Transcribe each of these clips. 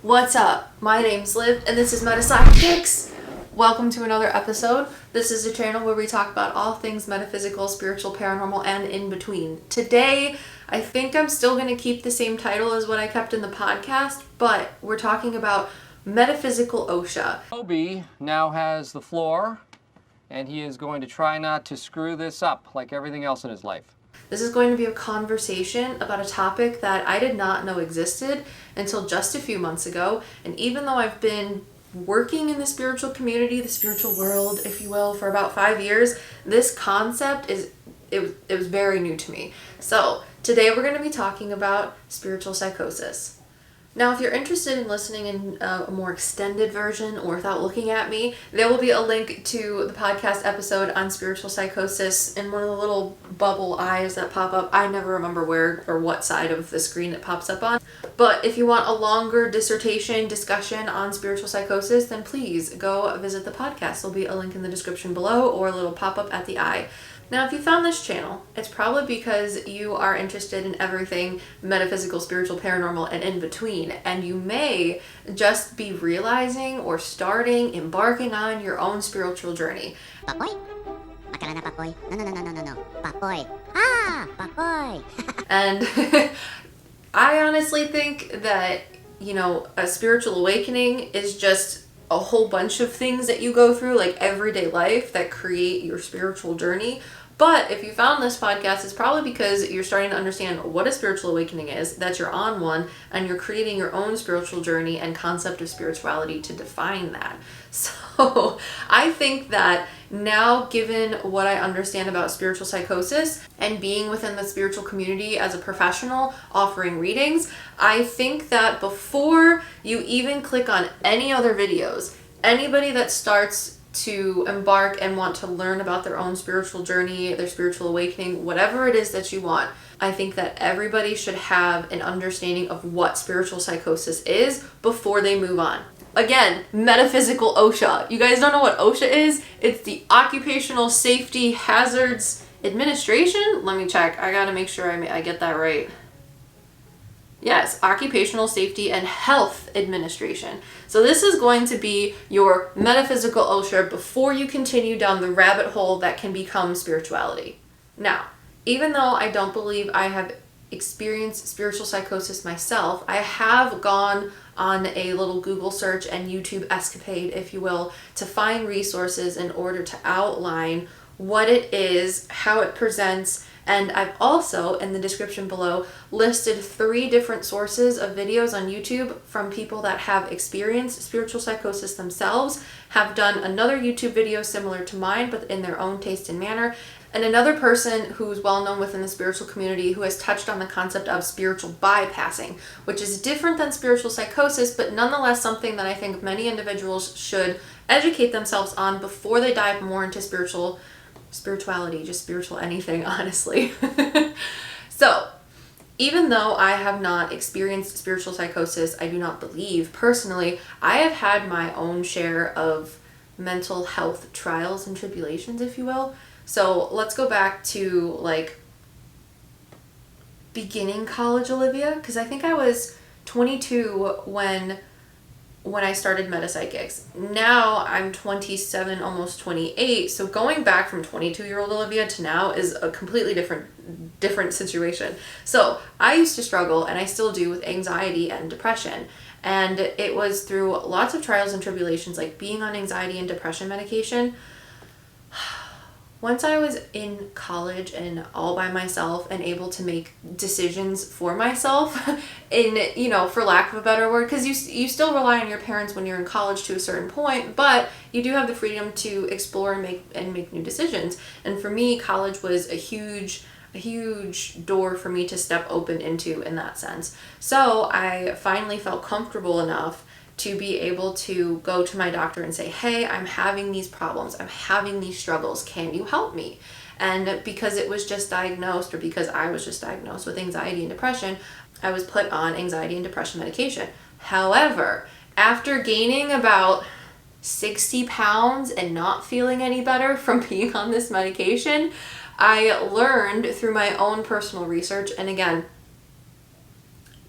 What's up? My name's Liv, and this is PsycKicks. Welcome to another episode. This is a channel where we talk about all things metaphysical, spiritual, paranormal, and in between. Today, I think I'm still going to keep the same title as what I kept in the podcast, but we're talking about Metaphysical OSHA. Obi now has the floor, and he is going to try not to screw this up like everything else in his life. This is going to be a conversation about a topic that I did not know existed until just a few months ago. And even though I've been working in the spiritual community, the spiritual world, if you will, for about 5 years, this concept it was very new to me. So today we're going to be talking about spiritual psychosis. Now, if you're interested in listening in a more extended version or without looking at me, there will be a link to the podcast episode on spiritual psychosis in one of the little bubble eyes that pop up. I never remember where or what side of the screen it pops up on. But if you want a longer dissertation discussion on spiritual psychosis, then please go visit the podcast. There'll be a link in the description below or a little pop-up at the eye. Now, if you found this channel, it's probably because you are interested in everything metaphysical, spiritual, paranormal, and in between. And you may just be realizing or embarking on your own spiritual journey. Papoy? Akala na papoy? No. Papoy. Ah! Papoy! And I honestly think that, a spiritual awakening is just a whole bunch of things that you go through, like everyday life, that create your spiritual journey. But if you found this podcast, it's probably because you're starting to understand what a spiritual awakening is, that you're on one, and you're creating your own spiritual journey and concept of spirituality to define that. So I think that now, given what I understand about spiritual psychosis and being within the spiritual community as a professional offering readings, I think that before you even click on any other videos, anybody that starts to embark and want to learn about their own spiritual journey, their spiritual awakening, whatever it is that you want, I think that everybody should have an understanding of what spiritual psychosis is before they move on. Again, Metaphysical OSHA. You guys don't know what OSHA is? It's the Occupational Safety Hazards Administration. Let me check. I gotta make sure I get that right. Yes, Occupational Safety and Health Administration. So this is going to be your Metaphysical OSHA before you continue down the rabbit hole that can become spirituality. Now, even though I don't believe I have experienced spiritual psychosis myself, I have gone on a little Google search and YouTube escapade, if you will, to find resources in order to outline what it is, how it presents, and I've also, in the description below, listed 3 different sources of videos on YouTube from people that have experienced spiritual psychosis themselves, have done another YouTube video similar to mine, but in their own taste and manner, and another person who's well known within the spiritual community who has touched on the concept of spiritual bypassing, which is different than spiritual psychosis, but nonetheless something that I think many individuals should educate themselves on before they dive more into spirituality, just spiritual anything, honestly. So, even though I have not experienced spiritual psychosis, I do not believe personally, I have had my own share of mental health trials and tribulations, if you will. So let's go back to beginning college Olivia, because I think I was 22 when I started PsycKicks. Now I'm 27, almost 28. So going back from 22-year-old Olivia to now is a completely different situation. So I used to struggle, and I still do, with anxiety and depression. And it was through lots of trials and tribulations, like being on anxiety and depression medication. Once I was in college and all by myself and able to make decisions for myself for lack of a better word, because you still rely on your parents when you're in college to a certain point, but you do have the freedom to explore and make new decisions. And for me, college was a huge door for me to step open into in that sense. So I finally felt comfortable enough to be able to go to my doctor and say, hey, I'm having these problems, I'm having these struggles, can you help me? And because it was just diagnosed, or because I was just diagnosed with anxiety and depression, I was put on anxiety and depression medication. However, after gaining about 60 pounds and not feeling any better from being on this medication, I learned through my own personal research, and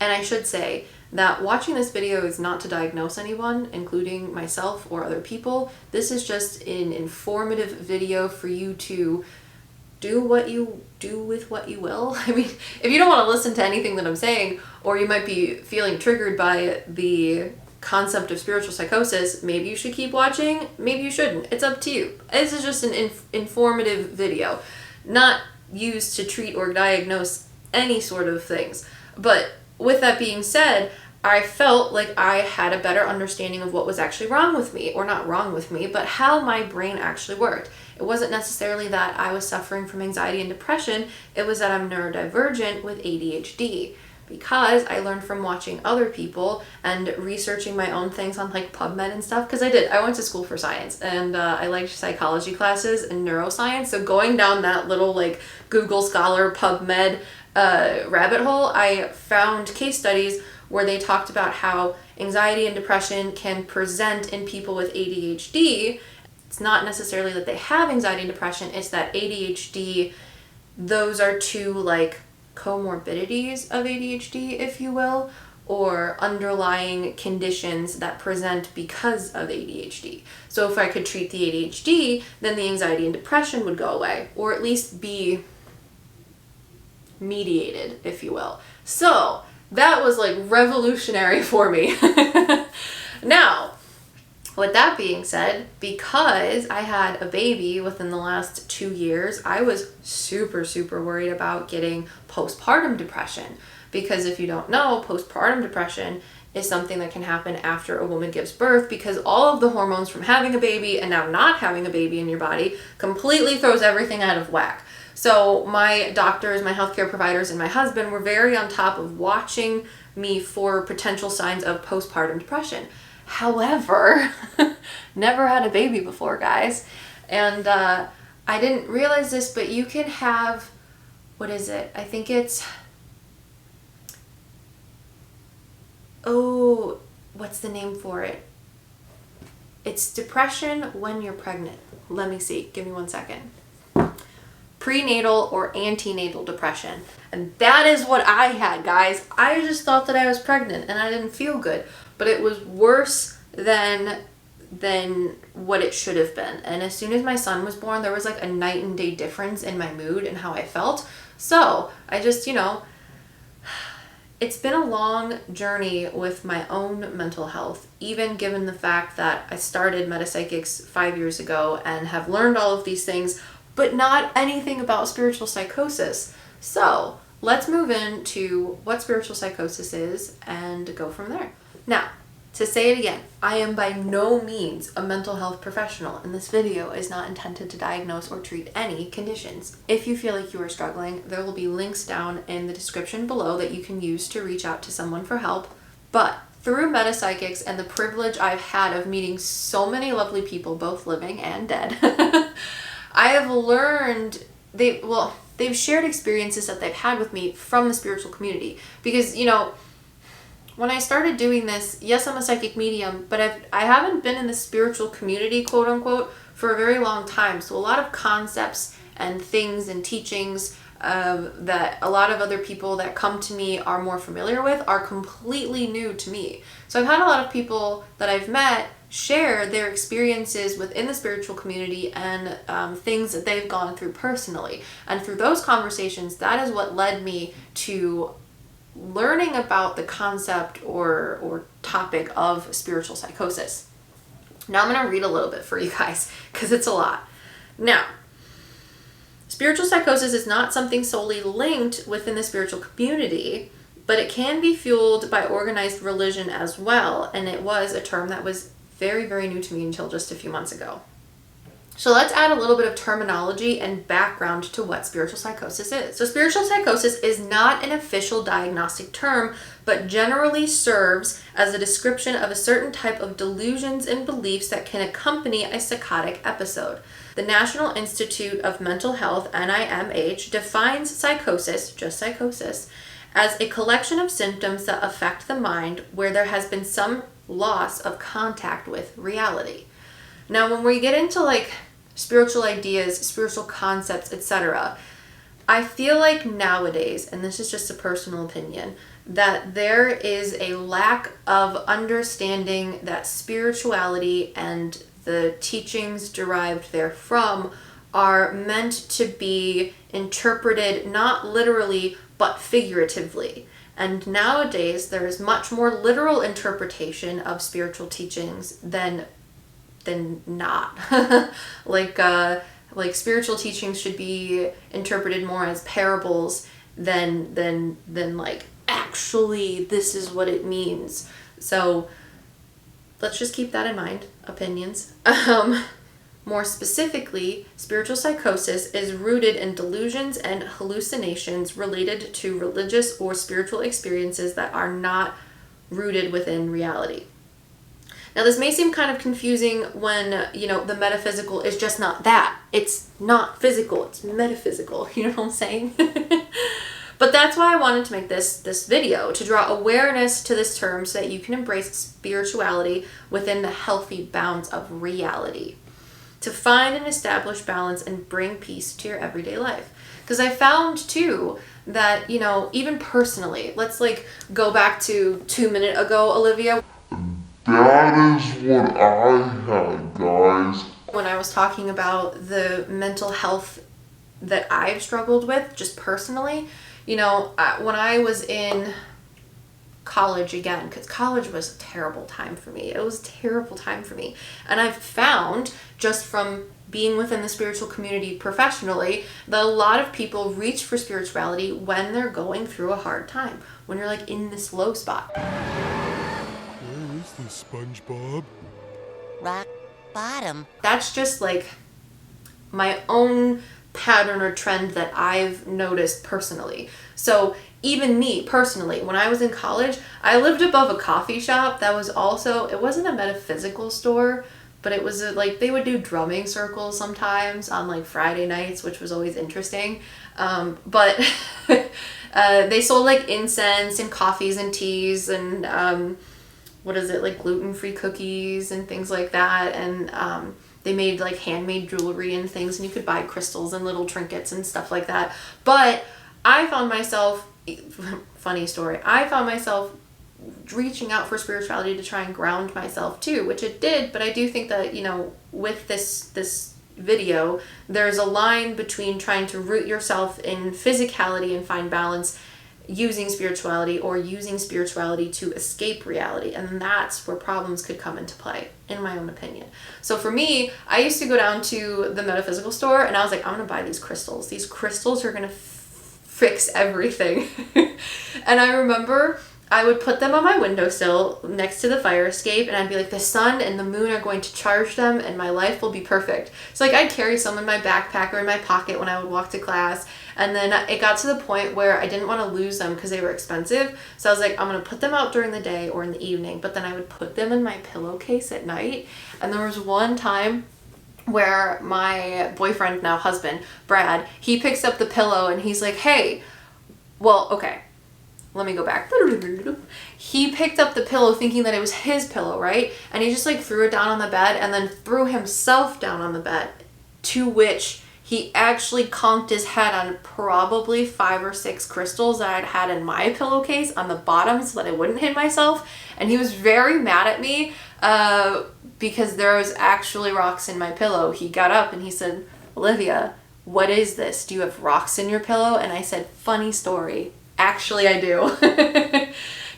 I should say, that watching this video is not to diagnose anyone, including myself or other people. This is just an informative video for you to do what you do with what you will. I mean, if you don't want to listen to anything that I'm saying, or you might be feeling triggered by the concept of spiritual psychosis, maybe you should keep watching, maybe you shouldn't. It's up to you. This is just an informative video, not used to treat or diagnose any sort of things. But with that being said, I felt like I had a better understanding of what was actually wrong with me, or not wrong with me, but how my brain actually worked. It wasn't necessarily that I was suffering from anxiety and depression, it was that I'm neurodivergent with ADHD. Because I learned from watching other people and researching my own things on like PubMed and stuff, because I went to school for science, and I liked psychology classes and neuroscience, so going down that little like Google Scholar PubMed rabbit hole, I found case studies where they talked about how anxiety and depression can present in people with ADHD. It's not necessarily that they have anxiety and depression, it's that ADHD, those are two like comorbidities of ADHD, if you will, or underlying conditions that present because of ADHD. So if I could treat the ADHD, then the anxiety and depression would go away, or at least be mediated, if you will. So that was like revolutionary for me. Now, with that being said, because I had a baby within the last 2 years, I was super, super worried about getting postpartum depression. Because if you don't know, postpartum depression is something that can happen after a woman gives birth, because all of the hormones from having a baby and now not having a baby in your body completely throws everything out of whack. So my doctors, my healthcare providers, and my husband were very on top of watching me for potential signs of postpartum depression. However, never had a baby before, guys. And I didn't realize this, but you can have, what is it? I think it's, oh, what's the name for it? It's depression when you're pregnant. Let me see. Give me 1 second. Prenatal or antenatal depression. And that is what I had, guys. I just thought that I was pregnant and I didn't feel good. But it was worse than what it should have been. And as soon as my son was born, there was like a night and day difference in my mood and how I felt. So I just, it's been a long journey with my own mental health, even given the fact that I started PsycKicks 5 years ago and have learned all of these things, but not anything about spiritual psychosis. So let's move into what spiritual psychosis is and go from there. Now, to say it again, I am by no means a mental health professional, and this video is not intended to diagnose or treat any conditions. If you feel like you are struggling, there will be links down in the description below that you can use to reach out to someone for help. But through PsycKicks and the privilege I've had of meeting so many lovely people, both living and dead, I have learned they've shared experiences that they've had with me from the spiritual community. Because, when I started doing this, yes, I'm a psychic medium, but I haven't been in the spiritual community, quote unquote, for a very long time. So a lot of concepts and things and teachings that a lot of other people that come to me are more familiar with are completely new to me. So I've had a lot of people that I've met share their experiences within the spiritual community and things that they've gone through personally. And through those conversations, that is what led me to learning about the concept or topic of spiritual psychosis. Now I'm going to read a little bit for you guys because it's a lot. Now, spiritual psychosis is not something solely linked within the spiritual community, but it can be fueled by organized religion as well, and it was a term that was very, very new to me until just a few months ago. So let's add a little bit of terminology and background to what spiritual psychosis is. So spiritual psychosis is not an official diagnostic term, but generally serves as a description of a certain type of delusions and beliefs that can accompany a psychotic episode. The National Institute of Mental Health, NIMH, defines psychosis, just psychosis, as a collection of symptoms that affect the mind where there has been some loss of contact with reality. Now, when we get into like spiritual ideas, spiritual concepts, etc., I feel like nowadays, and this is just a personal opinion, that there is a lack of understanding that spirituality and the teachings derived therefrom are meant to be interpreted not literally but figuratively. And nowadays there is much more literal interpretation of spiritual teachings than not. Like spiritual teachings should be interpreted more as parables than like actually this is what it means. So let's just keep that in mind. Opinions. More specifically, spiritual psychosis is rooted in delusions and hallucinations related to religious or spiritual experiences that are not rooted within reality. Now, this may seem kind of confusing when, the metaphysical is just not that. It's not physical, it's metaphysical. You know what I'm saying? But that's why I wanted to make this video, to draw awareness to this term so that you can embrace spirituality within the healthy bounds of reality, to find and establish balance and bring peace to your everyday life. Because I found too that, even personally, let's go back to 2 minutes ago, Olivia. That is what I had, guys. When I was talking about the mental health that I've struggled with, just personally, when I was in college again, because college was a terrible time for me. It was a terrible time for me. And I've found, just from being within the spiritual community professionally, that a lot of people reach for spirituality when they're going through a hard time, when you're in this low spot. Where is this, SpongeBob? Rock bottom. That's just my own pattern or trend that I've noticed personally. So even me personally, when I was in college, I lived above a coffee shop that was also, it wasn't a metaphysical store, but it was they would do drumming circles sometimes on Friday nights, which was always interesting. But they sold incense and coffees and teas and gluten-free cookies and things like that. And they made handmade jewelry and things, and you could buy crystals and little trinkets and stuff like that. But I found myself, funny story, I found myself reaching out for spirituality to try and ground myself too, which it did. But I do think that, with this video, there's a line between trying to root yourself in physicality and find balance using spirituality, or using spirituality to escape reality. And that's where problems could come into play, in my own opinion. So for me, I used to go down to the metaphysical store and I was like, I'm going to buy these crystals. These crystals are going to fix everything. And I remember I would put them on my windowsill next to the fire escape, and I'd be like, the sun and the moon are going to charge them and my life will be perfect. So I'd carry some in my backpack or in my pocket when I would walk to class. And then it got to the point where I didn't want to lose them because they were expensive. So I was like, I'm going to put them out during the day or in the evening, but then I would put them in my pillowcase at night. And there was one time where my boyfriend, now husband, Brad, he picks up the pillow and he's like, hey, well, okay, let me go back. He picked up the pillow thinking that it was his pillow, right? And he just threw it down on the bed and then threw himself down on the bed, to which he actually conked his head on probably 5 or 6 crystals that I'd had in my pillowcase on the bottom so that I wouldn't hit myself. And he was very mad at me because there was actually rocks in my pillow. He got up and he said, Olivia, what is this? Do you have rocks in your pillow? And I said, funny story. Actually, I do.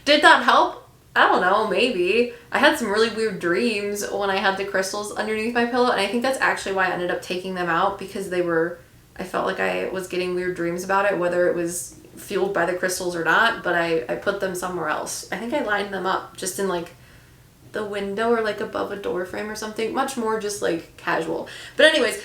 Did that help? I don't know, maybe. I had some really weird dreams when I had the crystals underneath my pillow, and I think that's actually why I ended up taking them out, because I felt like I was getting weird dreams about it, whether it was fueled by the crystals or not, but I put them somewhere else. I think I lined them up just in the window or above a door frame or something, much more just casual. But anyways,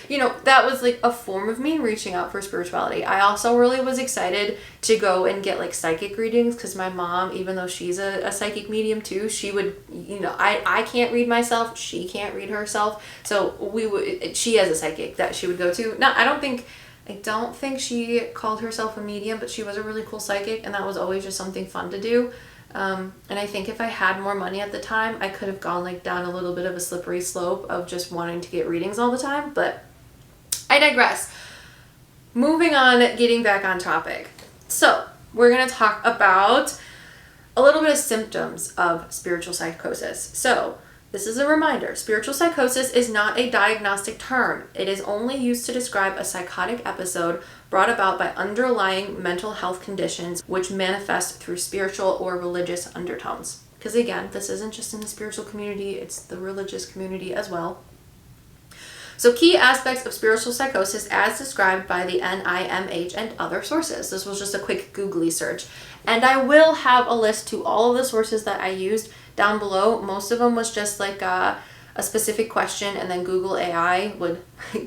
that was a form of me reaching out for spirituality. I also really was excited to go and get psychic readings, because my mom, even though she's a psychic medium too, she would, I can't read myself, she can't read herself, so she has a psychic that she would go to. I don't think she called herself a medium, but she was a really cool psychic, and that was always just something fun to do. And I think if I had more money at the time, I could have gone down a little bit of a slippery slope of just wanting to get readings all the time, but I digress. Moving on, getting back on topic. So we're going to talk about A little bit of symptoms of spiritual psychosis. So, this is a reminder. Spiritual psychosis is not a diagnostic term. It is only used to describe a psychotic episode brought about by underlying mental health conditions which manifest through spiritual or religious undertones. Because again, this isn't just in the spiritual community, it's the religious community as well. So key aspects of spiritual psychosis as described by the NIMH and other sources. This was just a quick googly search. And I will have a list to all of the sources that I used down below. Most of them was just like a specific question, and then Google AI would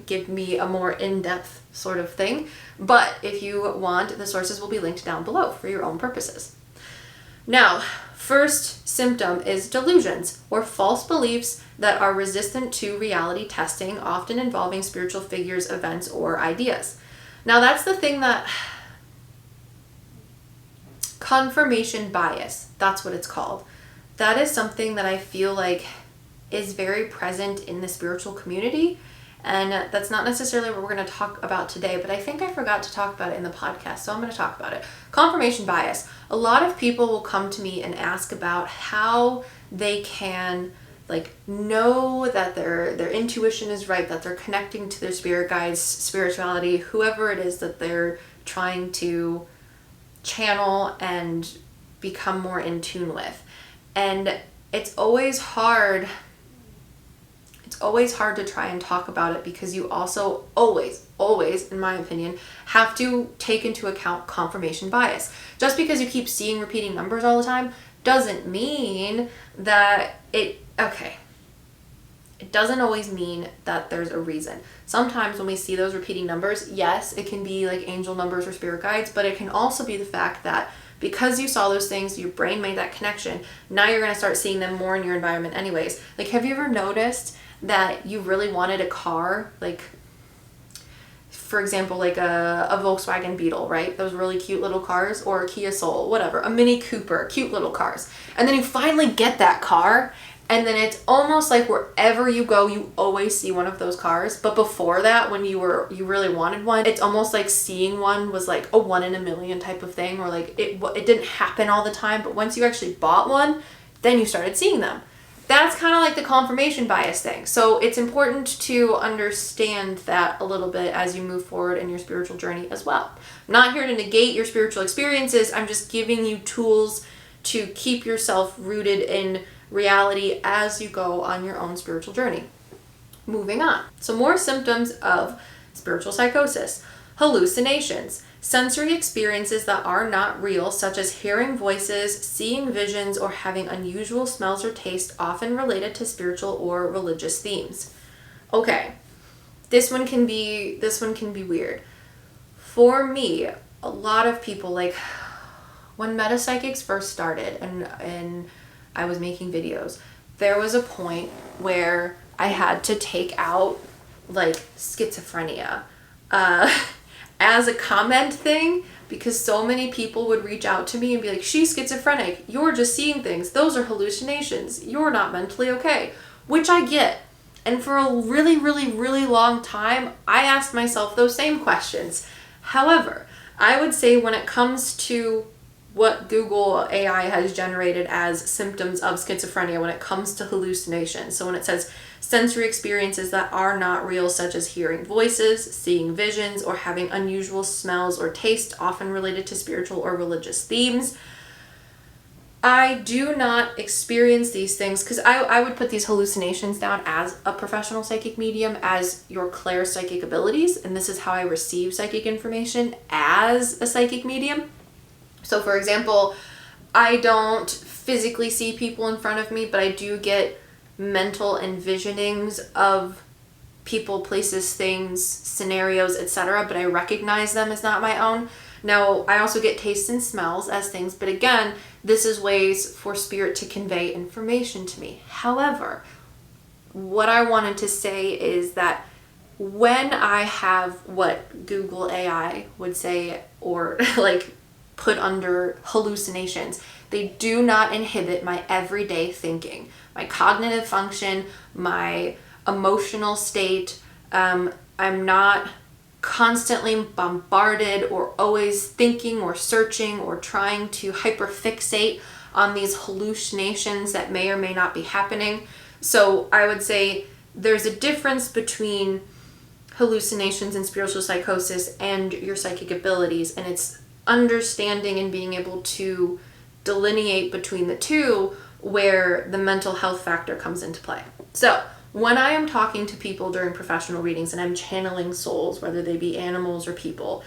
give me a more in-depth sort of thing. But if you want, the sources will be linked down below for your own purposes. Now, first symptom is delusions, or false beliefs that are resistant to reality testing, often involving spiritual figures, events, or ideas. Now, that's the thing that... confirmation bias, that's what it's called. That is something that I feel like is very present in the spiritual community, and that's not necessarily what we're going to talk about today, but I think I forgot to talk about it in the podcast, so I'm going to talk about it. Confirmation bias. A lot of people will come to me and ask about how they can know that their intuition is right, that they're connecting to their spirit guides, spirituality, whoever it is that they're trying to channel and become more in tune with. And it's always hard to try and talk about it, because you also always, in my opinion, have to take into account confirmation bias. Just because you keep seeing repeating numbers all the time doesn't mean that it doesn't always mean that there's a reason. Sometimes when we see those repeating numbers, yes, it can be like angel numbers or spirit guides, but it can also be the fact that because you saw those things, your brain made that connection, now you're going to start seeing them more in your environment anyways. Like, have you ever noticed that you really wanted a car, like, for example, like a Volkswagen Beetle, right? Those really cute little cars, or a Kia Soul, whatever, a Mini Cooper, cute little cars. And then you finally get that car, and then it's almost like wherever you go, you always see one of those cars. But before that, when you really wanted one, it's almost like seeing one was like a 1 in a million type of thing, or like it didn't happen all the time. But once you actually bought one, then you started seeing them. That's kind of like the confirmation bias thing. So it's important to understand that a little bit as you move forward in your spiritual journey as well. I'm not here to negate your spiritual experiences. I'm just giving you tools to keep yourself rooted in reality as you go on your own spiritual journey. Moving on. So more symptoms of spiritual psychosis. Hallucinations. Sensory experiences that are not real, such as hearing voices, seeing visions, or having unusual smells or tastes, often related to spiritual or religious themes. Okay, this one can be weird. For me, a lot of people, like when PsycKicks first started and I was making videos, there was a point where I had to take out like schizophrenia as a comment thing, because so many people would reach out to me and be like, she's schizophrenic, you're just seeing things, those are hallucinations, you're not mentally okay, which I get. And for a really, really, really long time, I asked myself those same questions. However, I would say when it comes to what Google AI has generated as symptoms of schizophrenia, when it comes to hallucinations, so when it says sensory experiences that are not real, such as hearing voices, seeing visions, or having unusual smells or tastes, often related to spiritual or religious themes, I do not experience these things, because I would put these hallucinations down as a professional psychic medium, as your clair-psychic abilities, and this is how I receive psychic information as a psychic medium. So for example, I don't physically see people in front of me, but I do get mental envisionings of people, places, things, scenarios, etc., but I recognize them as not my own. Now, I also get tastes and smells as things, but again, this is ways for spirit to convey information to me. However, what I wanted to say is that when I have what Google AI would say, or like put under hallucinations, they do not inhibit my everyday thinking, my cognitive function, my emotional state. I'm not constantly bombarded or always thinking or searching or trying to hyperfixate on these hallucinations that may or may not be happening. So I would say there's a difference between hallucinations and spiritual psychosis and your psychic abilities, and it's understanding and being able to delineate between the two where the mental health factor comes into play. So when I am talking to people during professional readings and I'm channeling souls, whether they be animals or people,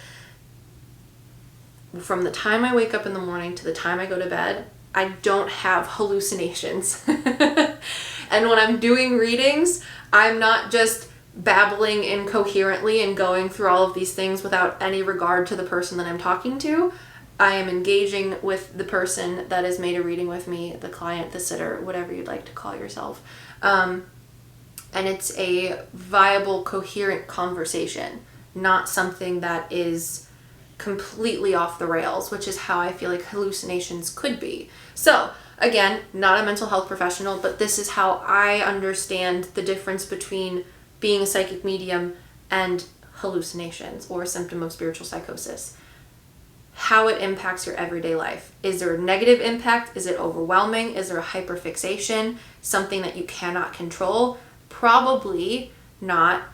from the time I wake up in the morning to the time I go to bed, I don't have hallucinations. And when I'm doing readings, I'm not just babbling incoherently and going through all of these things without any regard to the person that I'm talking to. I am engaging with the person that has made a reading with me, the client, the sitter, whatever you'd like to call yourself. And it's a viable, coherent conversation, not something that is completely off the rails, which is how I feel like hallucinations could be. So again, not a mental health professional, but this is how I understand the difference between being a psychic medium and hallucinations or a symptom of spiritual psychosis. How it impacts your everyday life. Is there a negative impact? Is it overwhelming? Is there a hyperfixation? Something that you cannot control? Probably not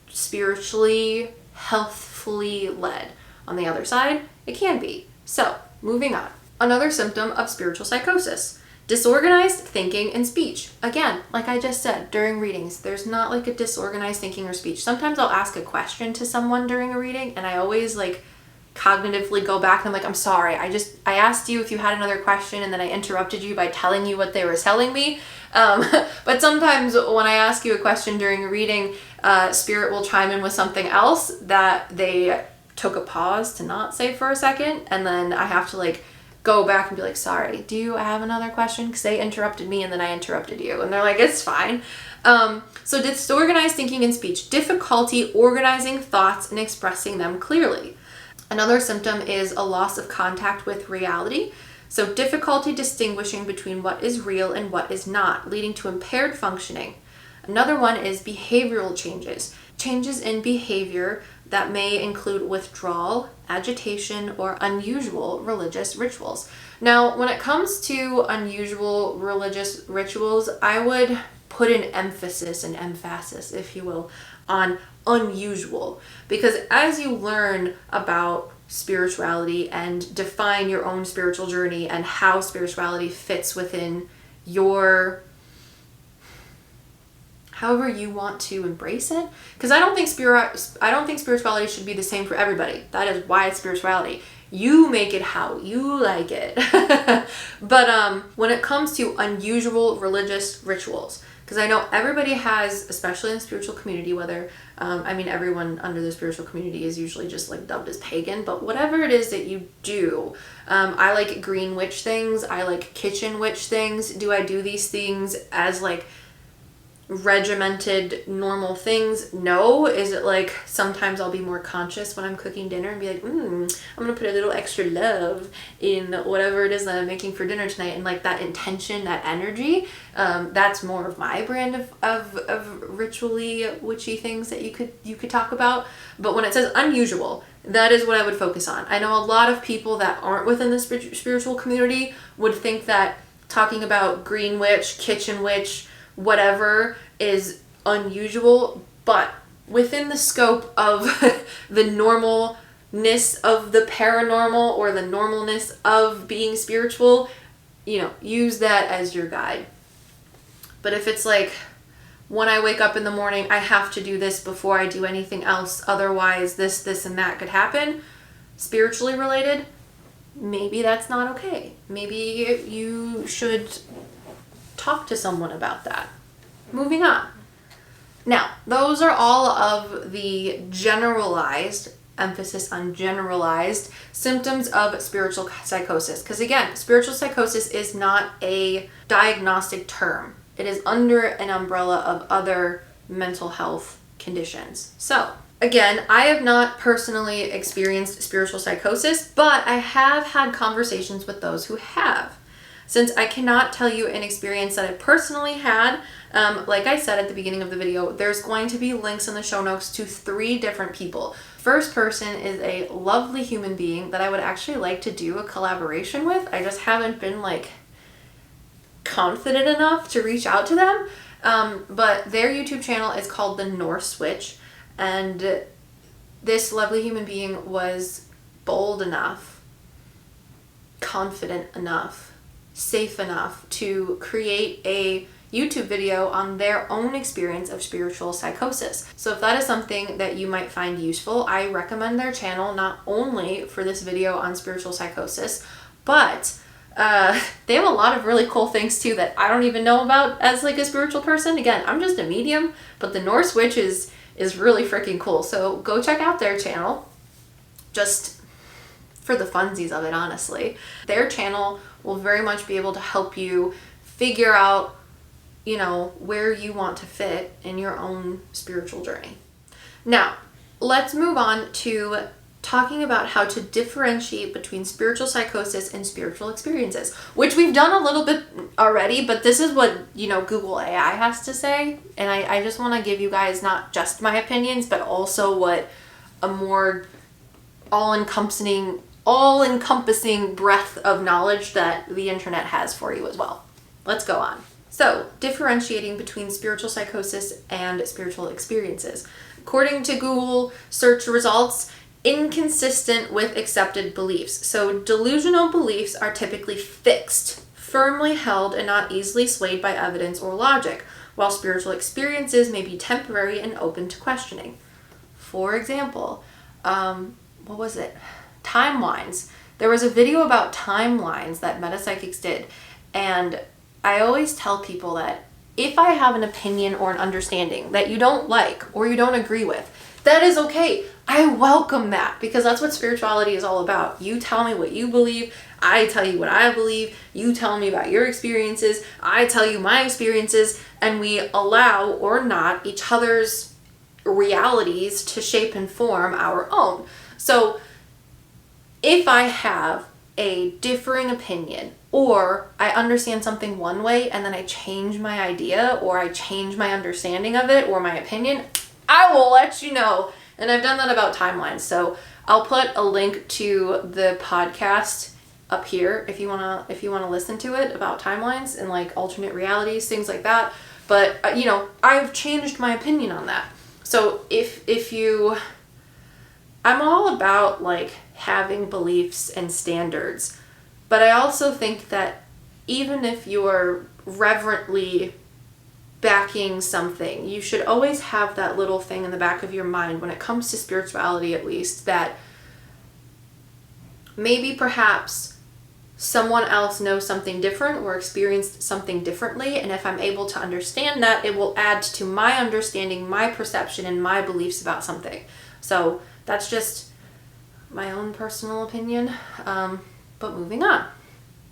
spiritually, healthfully led. On the other side, it can be. So, moving on. Another symptom of spiritual psychosis. Disorganized thinking and speech. Again, like I just said, during readings, there's not like a disorganized thinking or speech. Sometimes I'll ask a question to someone during a reading and I always like cognitively go back and I'm like, I'm sorry, I asked you if you had another question and then I interrupted you by telling you what they were telling me. But sometimes when I ask you a question during a reading, spirit will chime in with something else that they took a pause to not say for a second, and then I have to like go back and be like, sorry, do you have another question? Because they interrupted me and then I interrupted you. And they're like, it's fine. So disorganized thinking and speech, difficulty organizing thoughts and expressing them clearly. Another symptom is a loss of contact with reality. So difficulty distinguishing between what is real and what is not, leading to impaired functioning. Another one is behavioral changes. Changes in behavior that may include withdrawal, agitation, or unusual religious rituals. Now, when it comes to unusual religious rituals, I would put an emphasis, if you will, on unusual. Because as you learn about spirituality and define your own spiritual journey and how spirituality fits within your however you want to embrace it, because I don't think spirituality should be the same for everybody. That is why it's spirituality. You make it how you like it. But when it comes to unusual religious rituals, because I know everybody has, especially in the spiritual community, whether everyone under the spiritual community is usually just like dubbed as pagan, but whatever it is that you do, I like green witch things, I like kitchen witch things. Do I do these things as like regimented normal things? No. Is it like sometimes I'll be more conscious when I'm cooking dinner and be like, I'm gonna put a little extra love in whatever it is that I'm making for dinner tonight, and like that intention, that energy, that's more of my brand of ritually witchy things that you could talk about. But when it says unusual, that is what I would focus on. I know a lot of people that aren't within the spiritual community would think that talking about green witch, kitchen witch, whatever is unusual, but within the scope of the normalness of the paranormal or the normalness of being spiritual, use that as your guide. But if it's like, when I wake up in the morning, I have to do this before I do anything else, otherwise this and that could happen, spiritually related, maybe that's not okay. Maybe you should talk to someone about that. Moving on. Now, those are all of the generalized, emphasis on generalized, symptoms of spiritual psychosis. Because again, spiritual psychosis is not a diagnostic term. It is under an umbrella of other mental health conditions. So, again, I have not personally experienced spiritual psychosis, but I have had conversations with those who have. Since I cannot tell you an experience that I personally had, like I said at the beginning of the video, there's going to be links in the show notes to 3 different people. First person is a lovely human being that I would actually like to do a collaboration with. I just haven't been like confident enough to reach out to them. But their YouTube channel is called the Norse Witch, and this lovely human being was bold enough, confident enough, safe enough to create a YouTube video on their own experience of spiritual psychosis. So if that is something that you might find useful, I recommend their channel not only for this video on spiritual psychosis, but they have a lot of really cool things too that I don't even know about as like a spiritual person. Again, I'm just a medium, but the Norse Witch is really freaking cool. So go check out their channel just for the funsies of it, honestly. Their channel will very much be able to help you figure out, you know, where you want to fit in your own spiritual journey. Now, let's move on to talking about how to differentiate between spiritual psychosis and spiritual experiences, which we've done a little bit already, but this is what, you know, Google AI has to say. And I just want to give you guys not just my opinions, but also what a more all-encompassing breadth of knowledge that the internet has for you as well. Let's go on. So, differentiating between spiritual psychosis and spiritual experiences. According to Google search results, inconsistent with accepted beliefs. So, delusional beliefs are typically fixed, firmly held, and not easily swayed by evidence or logic, while spiritual experiences may be temporary and open to questioning. For example, what was it? Timelines. There was a video about timelines that PsycKicks did, and I always tell people that if I have an opinion or an understanding that you don't like or you don't agree with, that is okay. I welcome that, because that's what spirituality is all about. You tell me what you believe, I tell you what I believe, you tell me about your experiences, I tell you my experiences, and we allow or not each other's realities to shape and form our own. So if I have a differing opinion, or I understand something one way and then I change my idea or I change my understanding of it or my opinion, I will let you know. And I've done that about timelines. So I'll put a link to the podcast up here if you wanna listen to it about timelines and like alternate realities, things like that. But you know, I've changed my opinion on that. So I'm all about like having beliefs and standards. But I also think that even if you're reverently backing something, you should always have that little thing in the back of your mind when it comes to spirituality, at least, that maybe perhaps someone else knows something different or experienced something differently. And if I'm able to understand that, it will add to my understanding, my perception, and my beliefs about something. So that's just my own personal opinion. But moving on.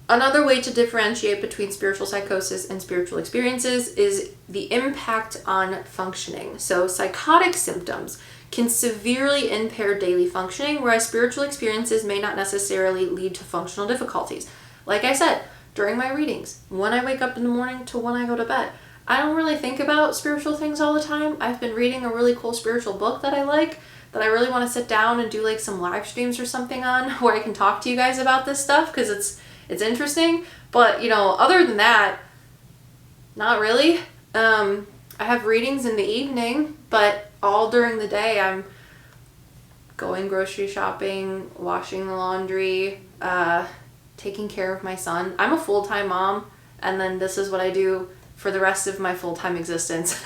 Another way to differentiate between spiritual psychosis and spiritual experiences is the impact on functioning. So psychotic symptoms can severely impair daily functioning, whereas spiritual experiences may not necessarily lead to functional difficulties. Like I said, during my readings, when I wake up in the morning to when I go to bed, I don't really think about spiritual things all the time. I've been reading a really cool spiritual book that I like, that I really want to sit down and do like some live streams or something on where I can talk to you guys about this stuff, because it's interesting. But you know, other than that, not really. I have readings in the evening, but all during the day I'm going grocery shopping, washing the laundry, taking care of my son. I'm a full-time mom, and then this is what I do for the rest of my full-time existence.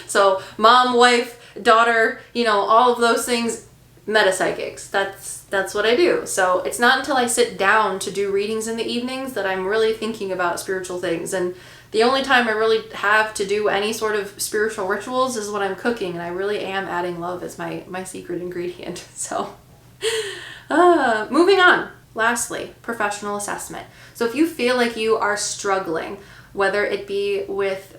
So mom, wife, daughter, you know, all of those things, Metaphysics. That's what I do. So it's not until I sit down to do readings in the evenings that I'm really thinking about spiritual things. And the only time I really have to do any sort of spiritual rituals is when I'm cooking, and I really am adding love as my secret ingredient. So moving on. Lastly, professional assessment. So if you feel like you are struggling, whether it be with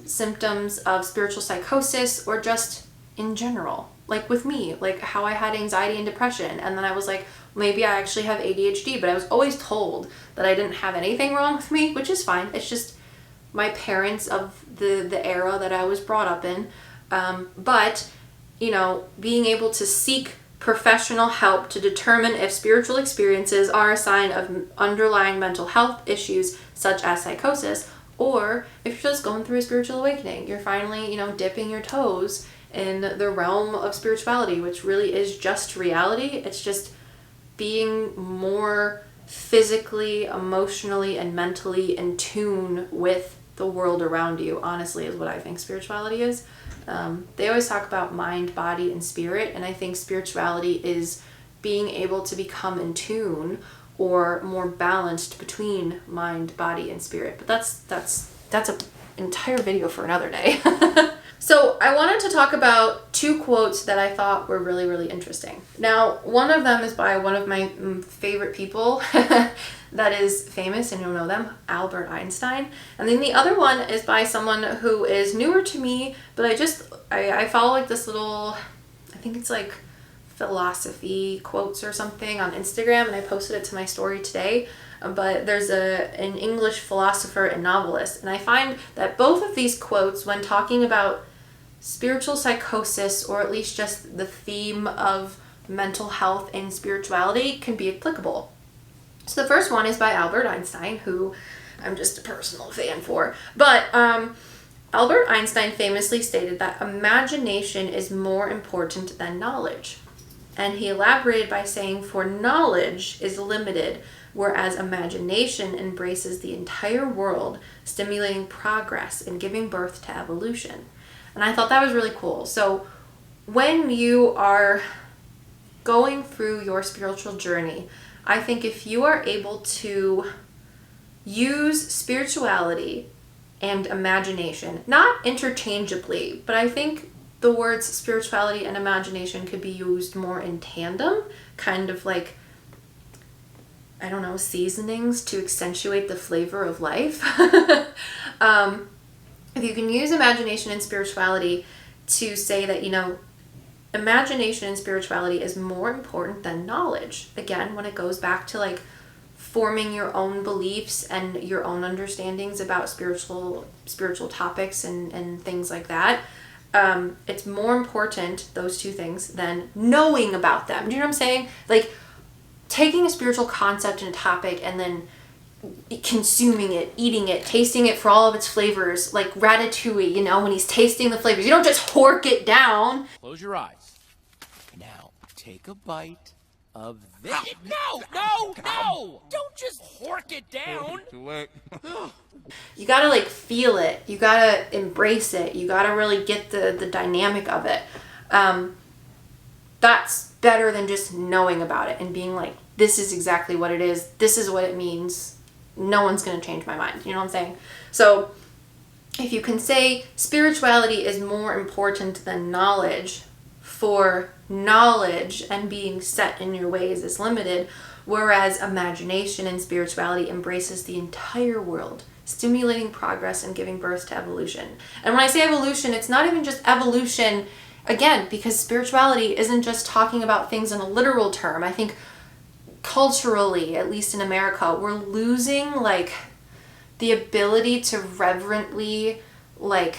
symptoms of spiritual psychosis or just in general, like with me, like how I had anxiety and depression, and then I was like, maybe I actually have ADHD, but I was always told that I didn't have anything wrong with me, which is fine. It's just my parents of the era that I was brought up in. But, you know, being able to seek professional help to determine if spiritual experiences are a sign of underlying mental health issues such as psychosis, or if you're just going through a spiritual awakening. You're finally, dipping your toes in the realm of spirituality, which really is just reality. It's just being more physically, emotionally, and mentally in tune with the world around you, honestly, is what I think spirituality is. They always talk about mind, body, and spirit, and I think spirituality is being able to become in tune or more balanced between mind, body, and spirit. But that's an entire video for another day. So I wanted to talk about two quotes that I thought were really, really interesting. Now, one of them is by one of my favorite people that is famous, and you'll know them, Albert Einstein. And then the other one is by someone who is newer to me, but I follow like this little, I think it's like philosophy quotes or something on Instagram, and I posted it to my story today. But there's an English philosopher and novelist, and I find that both of these quotes, when talking about spiritual psychosis, or at least just the theme of mental health and spirituality, can be applicable. So the first one is by Albert Einstein, who I'm just a personal fan for. But Albert Einstein famously stated that imagination is more important than knowledge. And he elaborated by saying, for knowledge is limited, whereas imagination embraces the entire world, stimulating progress and giving birth to evolution. And I thought that was really cool. So when you are going through your spiritual journey, I think if you are able to use spirituality and imagination, not interchangeably, but I think the words spirituality and imagination could be used more in tandem, kind of like, I don't know, seasonings to accentuate the flavor of life. If you can use imagination and spirituality to say that, imagination and spirituality is more important than knowledge. Again, when it goes back to like forming your own beliefs and your own understandings about spiritual topics and things like that, it's more important, those two things, than knowing about them. Do you know what I'm saying? Like taking a spiritual concept and a topic and then consuming it, eating it, tasting it for all of its flavors, like Ratatouille, when he's tasting the flavors. You don't just hork it down. Close your eyes. Now, take a bite of this. No! Don't just hork it down. Too late. You gotta like feel it. You gotta embrace it. You gotta really get the dynamic of it. That's better than just knowing about it and being like, this is exactly what it is. This is what it means. No one's gonna change my mind. You know what I'm saying? So if you can say spirituality is more important than knowledge, for knowledge and being set in your ways is limited, whereas imagination and spirituality embraces the entire world, stimulating progress and giving birth to evolution. And when I say evolution, it's not even just evolution, again, because spirituality isn't just talking about things in a literal term. I think culturally, at least in America, we're losing like the ability to reverently like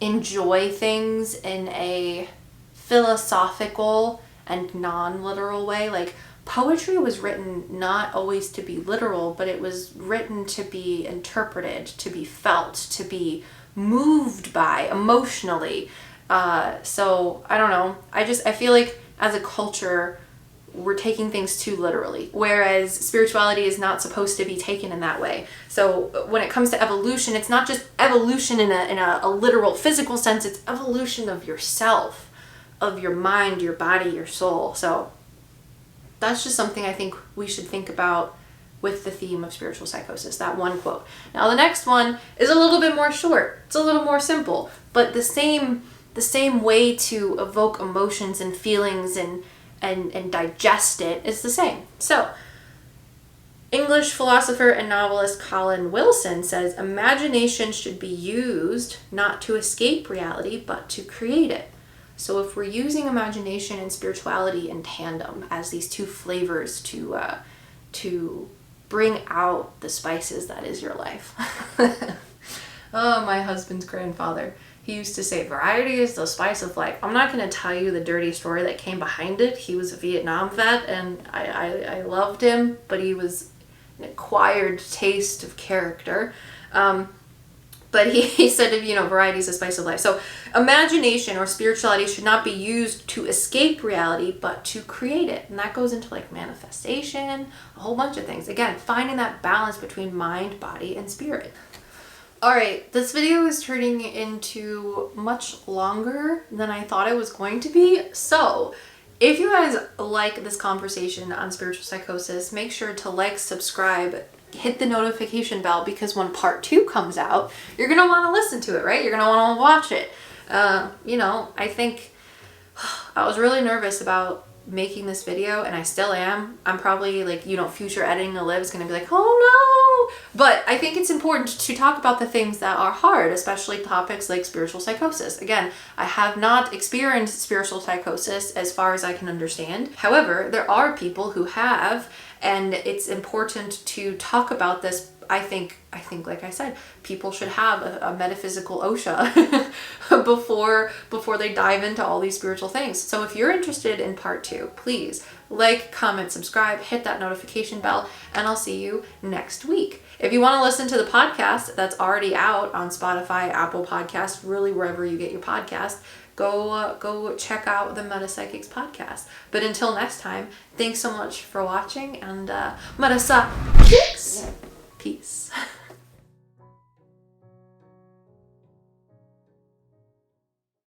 enjoy things in a philosophical and non-literal way. Like poetry was written not always to be literal, but it was written to be interpreted, to be felt, to be moved by emotionally. So I don't know. I feel like as a culture, we're taking things too literally, whereas spirituality is not supposed to be taken in that way. So when it comes to evolution, it's not just evolution in a literal physical sense, it's evolution of yourself, of your mind, your body, your soul. So that's just something I think we should think about with the theme of spiritual psychosis, that one quote. Now the next one is a little bit more short. It's a little more simple, but the same way to evoke emotions and feelings and digest it is the same. So, English philosopher and novelist Colin Wilson says, imagination should be used not to escape reality, but to create it. So if we're using imagination and spirituality in tandem as these two flavors to bring out the spices that is your life. Oh, my husband's grandfather. He used to say, variety is the spice of life. I'm not going to tell you the dirty story that came behind it. He was a Vietnam vet, and I loved him, but he was an acquired taste of character. But he said, you know, variety is the spice of life. So imagination or spirituality should not be used to escape reality, but to create it. And that goes into like manifestation, a whole bunch of things. Again, finding that balance between mind, body, and spirit. All right, this video is turning into much longer than I thought it was going to be. So if you guys like this conversation on spiritual psychosis, make sure to like, subscribe, hit the notification bell, because when part 2 comes out, you're going to want to listen to it, right? You're going to want to watch it. You know, I think I was really nervous about making this video, and I still am. I'm probably like, you know, future editing Oliv is going to be like, oh no! But I think it's important to talk about the things that are hard, especially topics like spiritual psychosis. Again, I have not experienced spiritual psychosis as far as I can understand. However, there are people who have, and it's important to talk about this. I think like I said, people should have a metaphysical OSHA before they dive into all these spiritual things. So if you're interested in part 2, please like, comment, subscribe, hit that notification bell, and I'll see you next week. If you want to listen to the podcast that's already out on Spotify, Apple Podcasts, really wherever you get your podcast, go check out the PsycKicks podcast. But until next time, thanks so much for watching, and PsycKicks. Peace.